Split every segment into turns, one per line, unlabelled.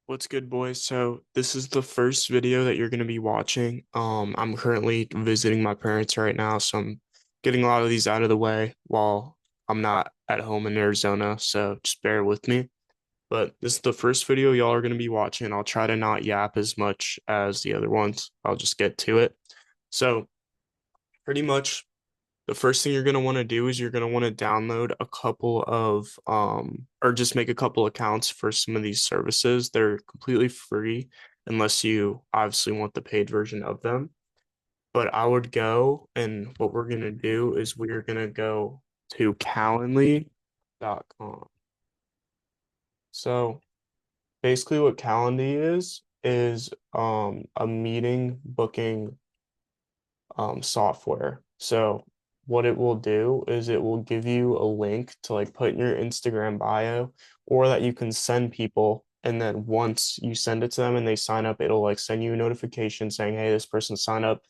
What's good, boys? So this is the first video that you're going to be watching. I'm currently visiting my parents right now, so I'm getting a lot of these out of the way while I'm not at home in Arizona, so just bear with me. But this is the first video y'all are going to be watching. I'll try to not yap as much as the other ones. I'll just get to it. So pretty much the first thing you're going to want to do is you're going to want to download a couple of or just make a couple accounts for some of these services. They're completely free unless you obviously want the paid version of them. But I would go, and what we're going to do is we're going to go to Calendly.com. So basically what Calendly is a meeting booking software. So what it will do is it will give you a link to like put in your Instagram bio, or that you can send people. And then once you send it to them and they sign up, it'll like send you a notification saying, hey, this person signed up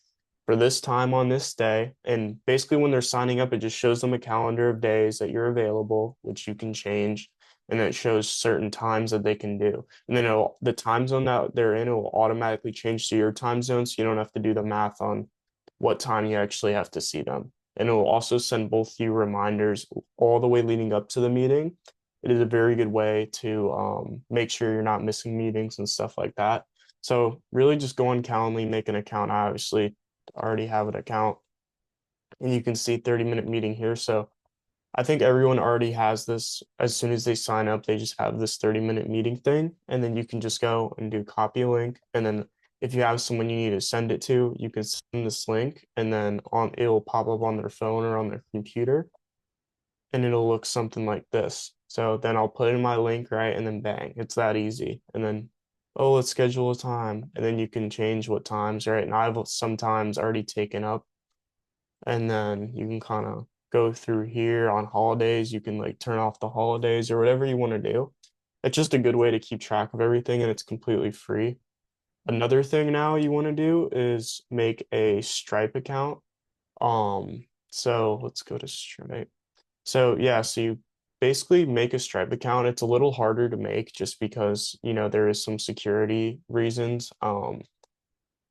for this time on this day. And basically when they're signing up, it just shows them a calendar of days that you're available, which you can change. And then it shows certain times that they can do. And then the time zone that they're in, it will automatically change to your time zone. So you don't have to do the math on what time you actually have to see them. And it will also send both you reminders all the way leading up to the meeting. It is a very good way to make sure you're not missing meetings and stuff like that. So really just go on Calendly, make an account. I obviously already have an account, and you can see 30-minute meeting here. So I think everyone already has this. As soon as they sign up, they just have this 30-minute meeting thing. And then you can just go and do copy a link. And then if you have someone you need to send it to, you can send this link and then it will pop up on their phone or on their computer, and it'll look something like this. So then I'll put in my link, right? And then bang, it's that easy. And then, oh, let's schedule a time. And then you can change what times, right? And I've sometimes already taken up, and then you can kind of go through here on holidays. You can like turn off the holidays or whatever you want to do. It's just a good way to keep track of everything, and it's completely free. Another thing now you want to do is make a Stripe account. So let's go to Stripe. So yeah, so you basically make a Stripe account. It's a little harder to make just because, there is some security reasons.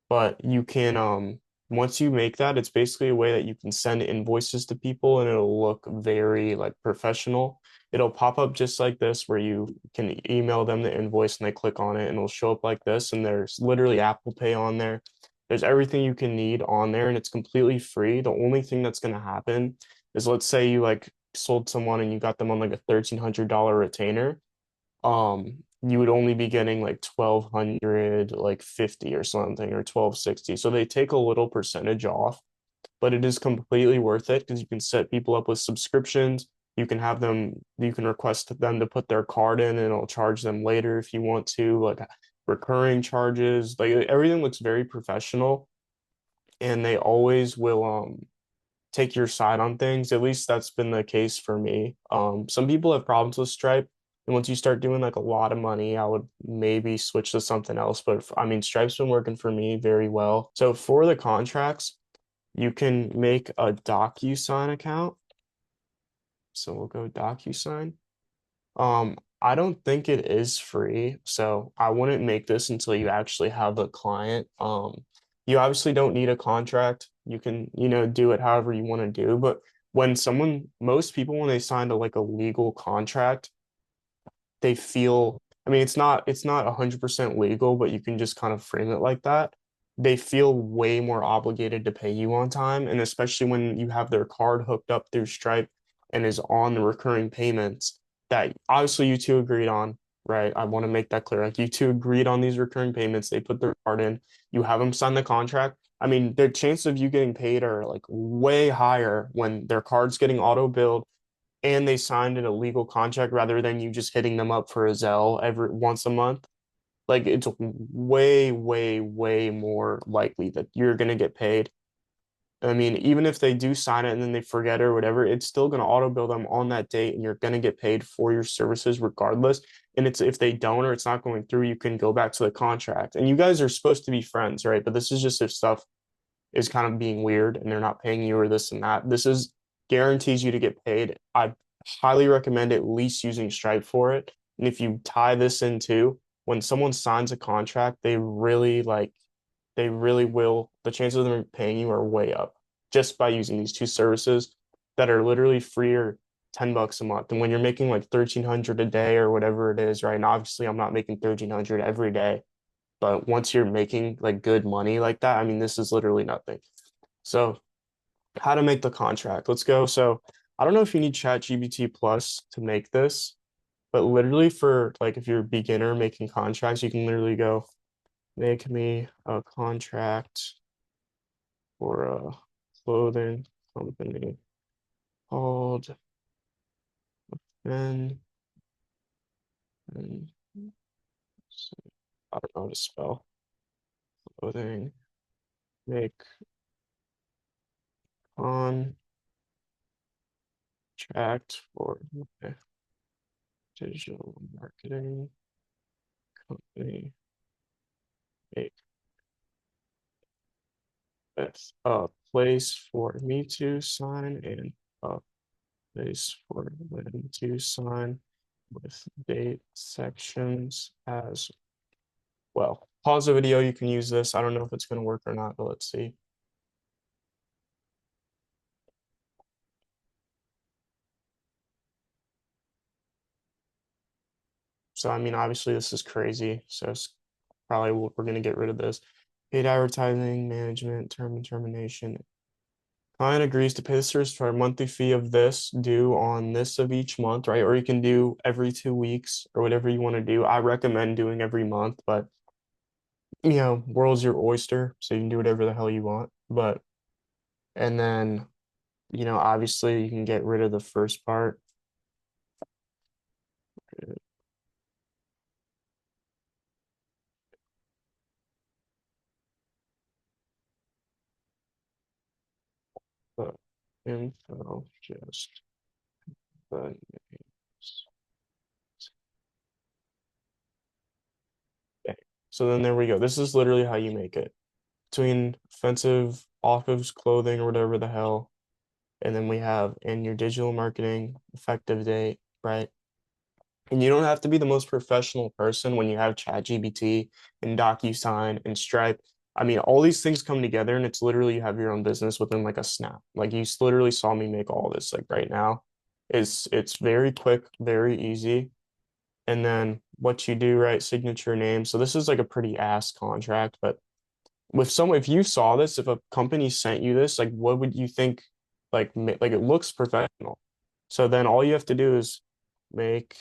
But you can once you make that, it's basically a way that you can send invoices to people and it'll look very like professional. It'll pop up just like this where you can email them the invoice and they click on it and it'll show up like this, and there's literally Apple Pay on there. There's everything you can need on there and it's completely free. The only thing that's going to happen is, let's say you like sold someone and you got them on like a $1,300 retainer, you would only be getting like 1,200 like 50 or something, or 1,260. So they take a little percentage off, but it is completely worth it because you can set people up with subscriptions. You can request them to put their card in and it'll charge them later if you want to, like recurring charges. Like everything looks very professional, and they always will take your side on things. At least that's been the case for me. Some people have problems with Stripe, and once you start doing like a lot of money, I would maybe switch to something else. But I mean, Stripe's been working for me very well. So for the contracts, you can make a DocuSign account. So we'll go DocuSign. I don't think it is free, so I wouldn't make this until you actually have a client. You obviously don't need a contract. You can, do it however you want to do. But most people, when they sign to like a legal contract, they feel, I mean, it's not 100% legal, but you can just kind of frame it like that. They feel way more obligated to pay you on time, and especially when you have their card hooked up through Stripe and is on the recurring payments that obviously you two agreed on, right? I want to make that clear. Like you two agreed on these recurring payments, they put their card in, you have them sign the contract. I mean, the chances of you getting paid are like way higher when their card's getting auto billed and they signed an illegal contract rather than you just hitting them up for a Zelle every once a month. Like it's way, way, way more likely that you're gonna get paid. I mean, even if they do sign it and then they forget or whatever, it's still gonna auto bill them on that date and you're gonna get paid for your services regardless. And it's if they don't or it's not going through, you can go back to the contract. And you guys are supposed to be friends, right? But this is just if stuff is kind of being weird and they're not paying you or this and that. This is guarantees you to get paid. I highly recommend at least using Stripe for it. And if you tie this in too, when someone signs a contract, they really will, the chances of them paying you are way up just by using these two services that are literally free or $10 a month. And when you're making like 1,300 a day or whatever it is, right? And obviously I'm not making 1,300 every day, but once you're making like good money like that, I mean, this is literally nothing. So how to make the contract. Let's go. So I don't know if you need ChatGPT Plus to make this, but literally for like if you're a beginner making contracts, you can literally go make me a contract for a clothing company called Ben and I don't know how to spell clothing. Make contract for a digital marketing company. Make with a place for me to sign and a place for them to sign with date sections as well. Pause the video, you can use this. I don't know if it's going to work or not, but let's see. So, I mean, obviously this is crazy. So it's probably we're going to get rid of this. Paid advertising, management, term and termination. Client agrees to pay the service for a monthly fee of this due on this of each month, right? Or you can do every 2 weeks or whatever you want to do. I recommend doing every month, but world's your oyster, so you can do whatever the hell you want. But and then, obviously you can get rid of the first part. The info just the names. Okay. So then there we go. This is literally how you make it. Between offensive, offensive clothing or whatever the hell. And then we have in your digital marketing effective date, right? And you don't have to be the most professional person when you have ChatGPT and DocuSign and Stripe. I mean, all these things come together and it's literally you have your own business within like a snap. Like you literally saw me make all this like right now. It's very quick, very easy. And then what you do, right? Signature name. So this is like a pretty ass contract, but if you saw this, if a company sent you this, like what would you think? Like it looks professional. So then all you have to do is make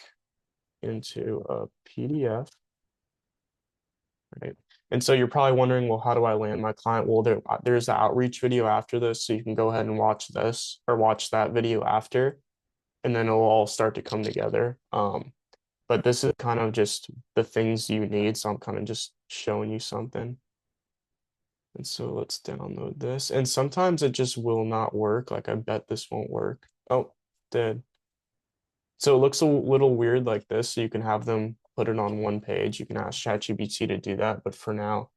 into a PDF, right? And so you're probably wondering, well, how do I land my client? Well, there's the outreach video after this, so you can go ahead and watch this or watch that video after, and then it'll all start to come together. But this is kind of just the things you need, so I'm kind of just showing you something. And so let's download this. And sometimes it just will not work. Like I bet this won't work. Oh, did. So it looks a little weird like this. So you can have them put it on one page. You can ask ChatGPT to do that. But for now,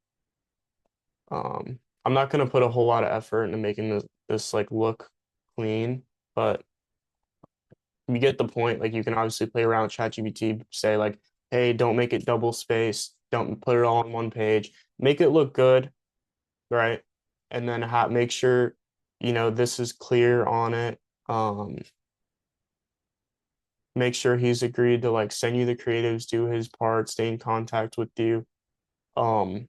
I'm not gonna put a whole lot of effort into making this like look clean, but you get the point. Like you can obviously play around with ChatGPT, say like, hey, don't make it double space, don't put it all on one page, make it look good, right? And then make sure, this is clear on it. Um, make sure he's agreed to like send you the creatives, do his part, stay in contact with you. Um,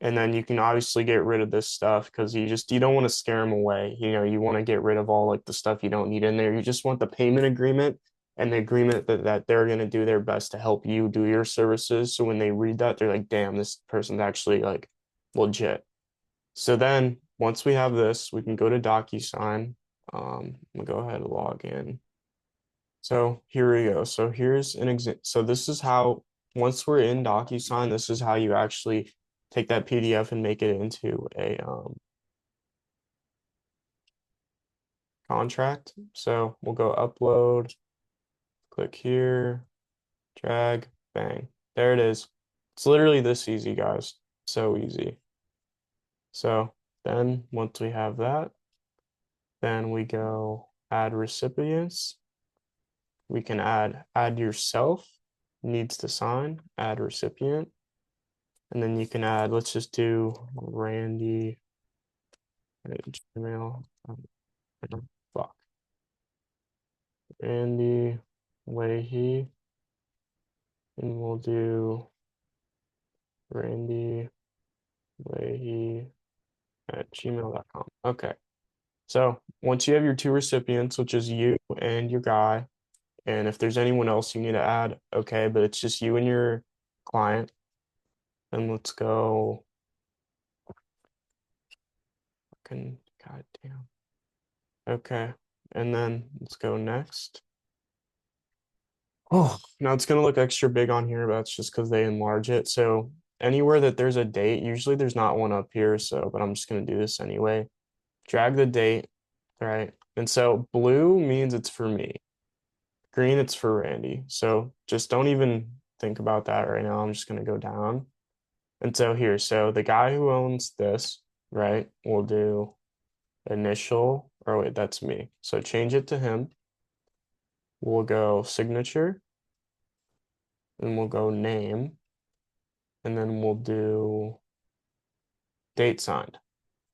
and then you can obviously get rid of this stuff because you don't want to scare them away. You want to get rid of all like the stuff you don't need in there. You just want the payment agreement and the agreement that they're going to do their best to help you do your services. So when they read that, they're like, damn, this person's actually like legit. So then once we have this, we can go to DocuSign. I'm gonna go ahead and log in. So here we go. So here's an example. So this is how, once we're in DocuSign, this is how you actually take that PDF and make it into a contract. So we'll go upload, click here, drag, bang. There it is. It's literally this easy, guys. So easy. So then once we have that, then we go add recipients. We can add yourself. needs to sign, add recipient. And then you can add, let's just do Randy at Gmail. Fuck. Randy Leahy. And we'll do Randy Leahy at gmail.com. Okay. So once you have your two recipients, which is you and your guy, and if there's anyone else you need to add, okay, but it's just you and your client. Then let's go. Fucking goddamn. Okay. And then let's go next. Oh, now it's gonna look extra big on here, but that's just because they enlarge it. So anywhere that there's a date, usually there's not one up here, so but I'm just gonna do this anyway. Drag the date, right? And so blue means it's for me. Green, it's for Randy. So just don't even think about that right now. I'm just gonna go down. And so here, so the guy who owns this, right, we'll do initial, or wait, that's me. So change it to him. We'll go signature, and we'll go name, and then we'll do date signed.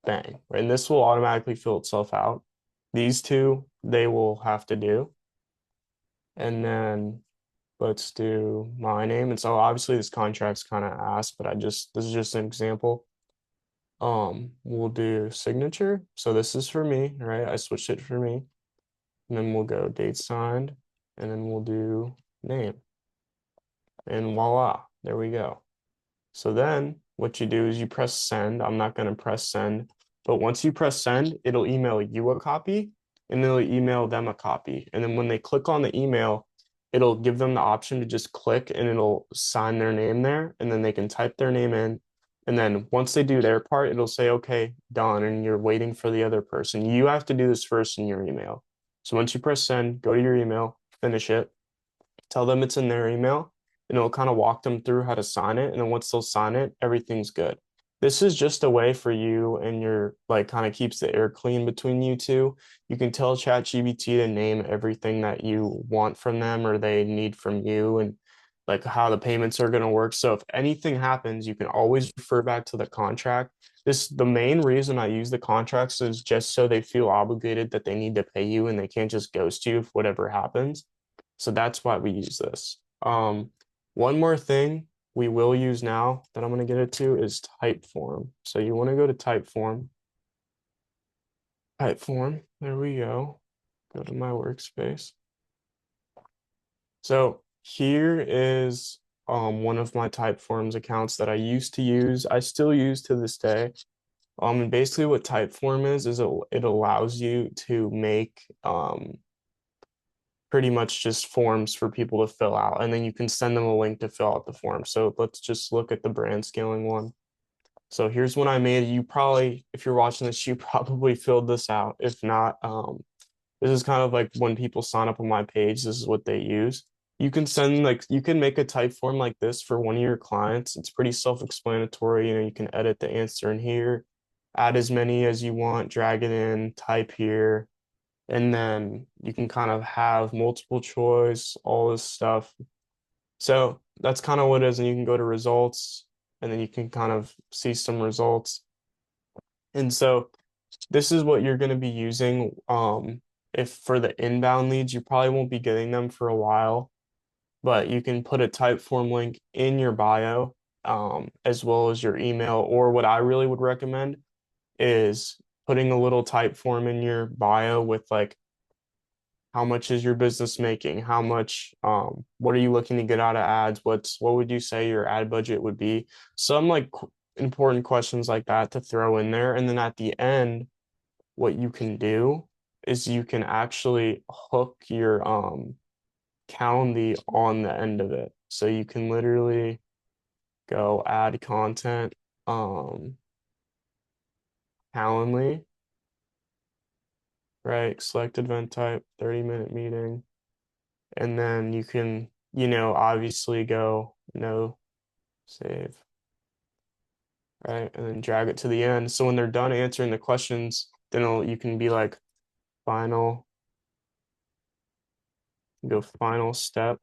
Bang. And this will automatically fill itself out. These two, they will have to do. And then let's do my name. And so obviously this contract's kind of ass, but this is just an example. We'll do signature. So this is for me, right? I switched it for me. And then we'll go date signed, and then we'll do name. And voila, there we go. So then what you do is you press send. I'm not going to press send, but once you press send, it'll email you a copy and it'll email them a copy. And then when they click on the email, it'll give them the option to just click and it'll sign their name there. And then they can type their name in. And then once they do their part, it'll say, okay, done. And you're waiting for the other person. You have to do this first in your email. So once you press send, go to your email, finish it, tell them it's in their email, and it'll kind of walk them through how to sign it. And then once they'll sign it, everything's good. This is just a way for you and your like kind of keeps the air clean between you two. You can tell ChatGPT to name everything that you want from them or they need from you and like how the payments are going to work. So if anything happens, you can always refer back to the contract. The main reason I use the contracts is just so they feel obligated that they need to pay you and they can't just ghost you if whatever happens. So that's why we use this. One more thing we will use now that I'm going to get it to is Typeform. So you want to go to Typeform. Typeform, there we go. Go to my workspace. So here is one of my Typeforms accounts that I used to use. I still use to this day. And basically what Typeform is it allows you to make pretty much just forms for people to fill out, and then you can send them a link to fill out the form. So let's just look at the brand scaling one. So here's one I made. You probably, if you're watching this, you probably filled this out. If not, this is kind of like when people sign up on my page, this is what they use. You can send like you can make a type form like this for one of your clients. It's pretty self-explanatory. You can edit the answer in here, add as many as you want, drag it in, type here, and then you can kind of have multiple choice, all this stuff. So that's kind of what it is. And you can go to results and then you can kind of see some results. And so this is what you're going to be using. If for the inbound leads, you probably won't be getting them for a while, but you can put a type form link in your bio, as well as your email. Or what I really would recommend is putting a little type form in your bio with like how much is your business making? How much, what are you looking to get out of ads? What would you say your ad budget would be? Some like important questions like that to throw in there. And then at the end, what you can do is you can actually hook your Calendly on the end of it. So you can literally go add content, Calendly, right? Select event type, 30-minute meeting. And then you can, obviously go no, save, right? And then drag it to the end. So when they're done answering the questions, then you can be like final, go final step.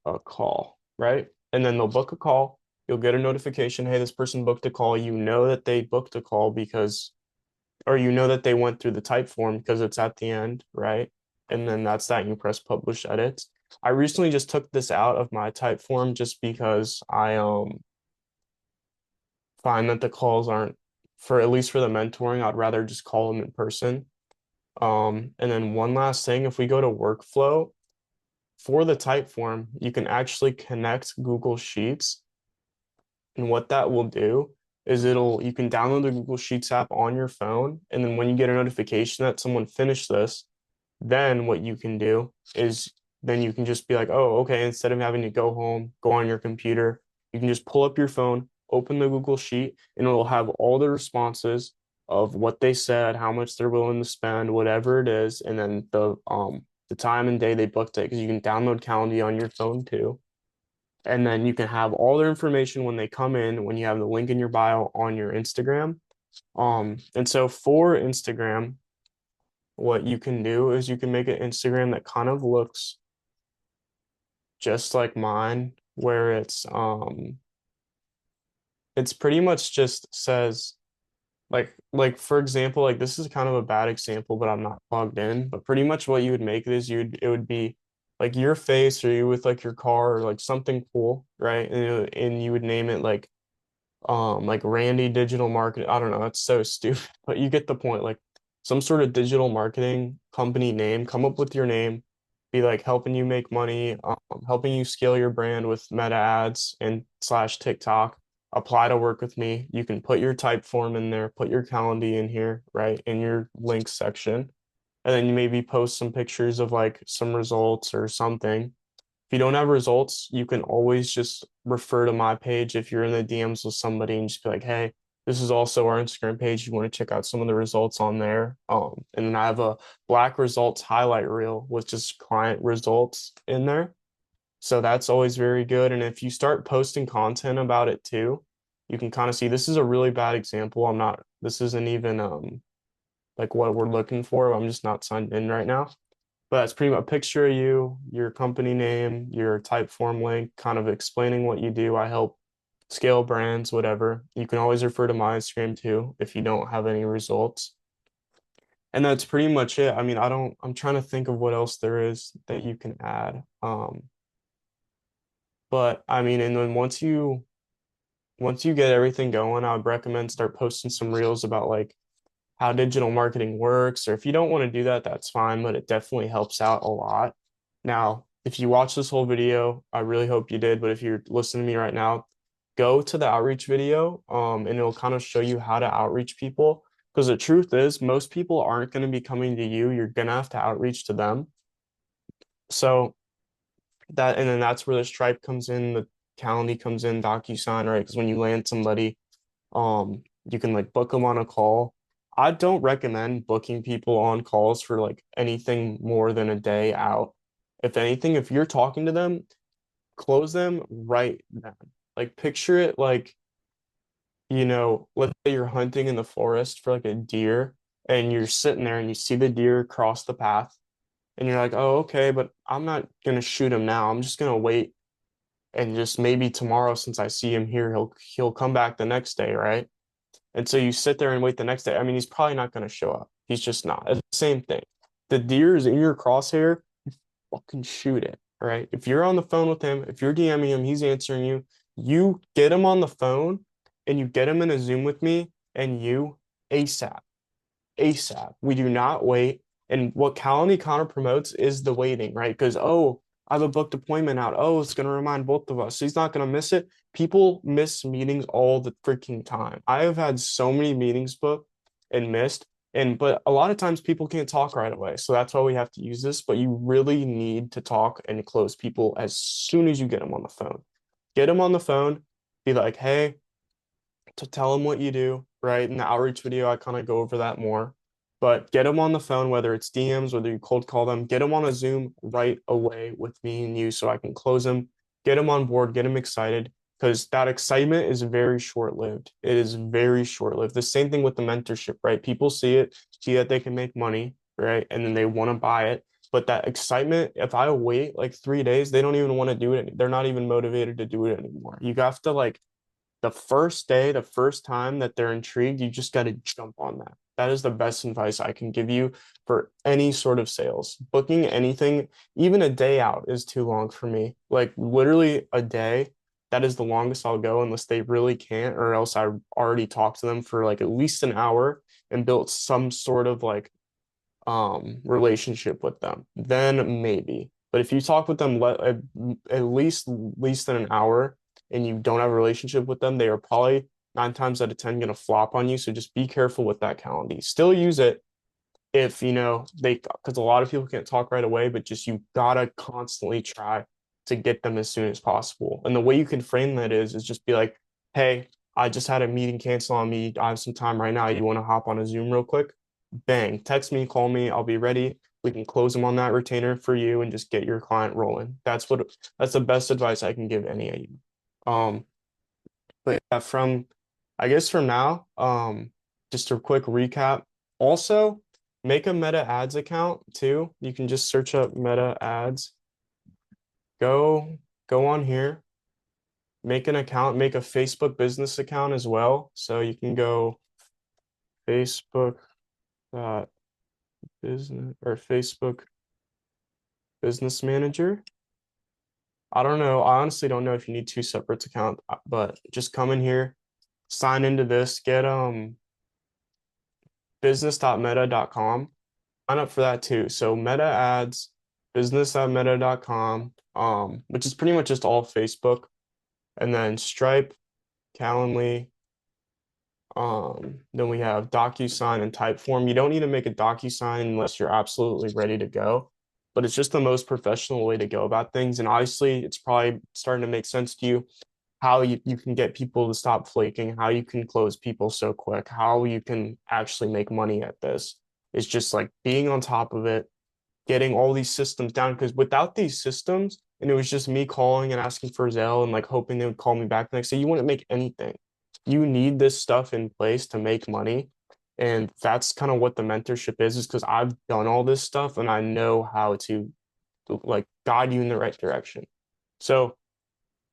a call, right? And then they'll book a call. You'll get a notification, hey, this person booked a call. You know that they booked a call because, or you know that they went through the type form because it's at the end, right? And then that's that. You press publish edits. I recently just took this out of my type form just because I find that the calls aren't for at least for the mentoring, I'd rather just call them in person. And then one last thing, if we go to workflow for the type form, you can actually connect Google Sheets. And what that will do is you can download the Google Sheets app on your phone. And then when you get a notification that someone finished this, then what you can do is then you can just be like, oh, okay, instead of having to go home, go on your computer, you can just pull up your phone, open the Google Sheet, and it'll have all the responses of what they said, how much they're willing to spend, whatever it is, and then the time and day they booked it, because you can download Calendly on your phone too. And then you can have all their information when they come in, when you have the link in your bio on your Instagram. And so for Instagram, what you can do is you can make an Instagram that kind of looks just like mine, where it's pretty much just says like for example, like this is kind of a bad example, but I'm not plugged in. But pretty much what you would make it is it would be like your face or you with like your car or like something cool, right? And you would name it like Randy Digital Marketing. I don't know, it's so stupid, but you get the point. Like some sort of digital marketing company name, come up with your name, be like helping you make money, helping you scale your brand with Meta ads and slash TikTok. Apply to work with me. You can put your type form in there, put your Calendly in here, right, in your links section. And then you maybe post some pictures of like some results or something. If you don't have results, you can always just refer to my page if you're in the DMs with somebody and just be like, hey, this is also our Instagram page. You want to check out some of the results on there. And then I have a black results highlight reel with just client results in there. So that's always very good. And if you start posting content about it too, you can kind of see this is a really bad example. This isn't even like what we're looking for. I'm just not signed in right now. But that's pretty much a picture of you, your company name, your type form link, kind of explaining what you do. I help scale brands, whatever. You can always refer to my Instagram too if you don't have any results. And that's pretty much it. I mean, I'm trying to think of what else there is that you can add. But I mean, and then once you get everything going, I would recommend start posting some reels about like how digital marketing works, or if you don't want to do that, that's fine, but it definitely helps out a lot. Now, if you watch this whole video, I really hope you did, but if you're listening to me right now, go to the outreach video, and it'll kind of show you how to outreach people. Because the truth is, most people aren't going to be coming to you. You're going to have to outreach to them. So and then that's where the Stripe comes in, the Calendly comes in, DocuSign, right? Because when you land somebody, you can like book them on a call. I don't recommend booking people on calls for like anything more than a day out. If anything, if you're talking to them, close them right then. Like picture it like, let's say you're hunting in the forest for like a deer and you're sitting there and you see the deer cross the path and you're like, oh, okay, but I'm not gonna shoot him now. I'm just gonna wait and just maybe tomorrow since I see him here, he'll come back the next day, right? And so you sit there and wait the next day. I mean, he's probably not going to show up. He's just not. It's the same thing. The deer is in your crosshair, you fucking shoot it, right? If you're on the phone with him, if you're DMing him, he's answering you, you get him on the phone and you get him in a Zoom with me and you ASAP. ASAP. We do not wait. And what Calendly kind of promotes is the waiting, right? Because, oh, I have a booked appointment out. Oh, it's going to remind both of us. So he's not going to miss it. People miss meetings all the freaking time. I have had so many meetings booked and missed. But a lot of times people can't talk right away. So that's why we have to use this. But you really need to talk and close people as soon as you get them on the phone. Get them on the phone, be like, hey, to tell them what you do, right? In the outreach video, I kind of go over that more. But get them on the phone, whether it's DMs, whether you cold call them, get them on a Zoom right away with me and you so I can close them, get them on board, get them excited, because that excitement is very short-lived. It is very short-lived. The same thing with the mentorship, right? People see it, see that they can make money, right? And then they want to buy it. But that excitement, if I wait like 3 days, they don't even want to do it. They're not even motivated to do it anymore. You have to like the first day, the first time that they're intrigued, you just got to jump on that. That is the best advice I can give you for any sort of sales. Booking anything, even a day out, is too long for me. Like literally a day, that is the longest I'll go unless they really can't, or else I already talked to them for like at least an hour and built some sort of like relationship with them. Then maybe. But if you talk with them at least in an hour and you don't have a relationship with them, they are probably 9 times out of 10 going to flop on you. So just be careful with that calendar. Still use it if, because a lot of people can't talk right away, but just you gotta constantly try to get them as soon as possible. And the way you can frame that is just be like, hey, I just had a meeting cancel on me. I have some time right now. You want to hop on a Zoom real quick? Bang, text me, call me, I'll be ready. We can close them on that retainer for you and just get your client rolling. That's the best advice I can give any of you. Um, but yeah, I guess from now, just a quick recap. Also, make a Meta Ads account too. You can just search up Meta Ads. Go on here, make an account, make a Facebook business account as well. So you can go Facebook business or Facebook Business Manager. I don't know. I honestly don't know if you need two separate accounts, but just come in here, sign into this, get business.meta.com. Sign up for that too. So Meta Ads, business.meta.com, which is pretty much just all Facebook, and then Stripe, Calendly. Then we have DocuSign and Typeform. You don't need to make a DocuSign unless you're absolutely ready to go, but it's just the most professional way to go about things. And obviously, it's probably starting to make sense to you how you can get people to stop flaking, how you can close people so quick, how you can actually make money at this. It's just like being on top of it, getting all these systems down. Because without these systems, and it was just me calling and asking for Zelle and like hoping they would call me back the next day, you wouldn't make anything. You need this stuff in place to make money. And that's kind of what the mentorship is because I've done all this stuff and I know how to like guide you in the right direction. So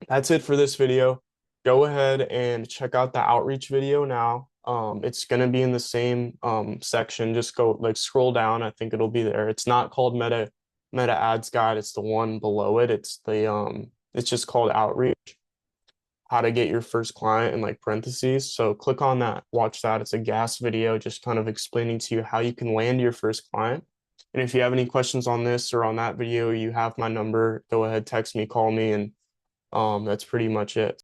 that's it for this video. Go ahead and check out the outreach video now. It's gonna be in the same section. Just go like scroll down. I think it'll be there. It's not called Meta Ads Guide. It's the one below it. It's just called Outreach. How to get your first client in like parentheses. So click on that. Watch that. It's a gas video, just kind of explaining to you how you can land your first client. And if you have any questions on this or on that video, you have my number. Go ahead, text me, call me, and that's pretty much it.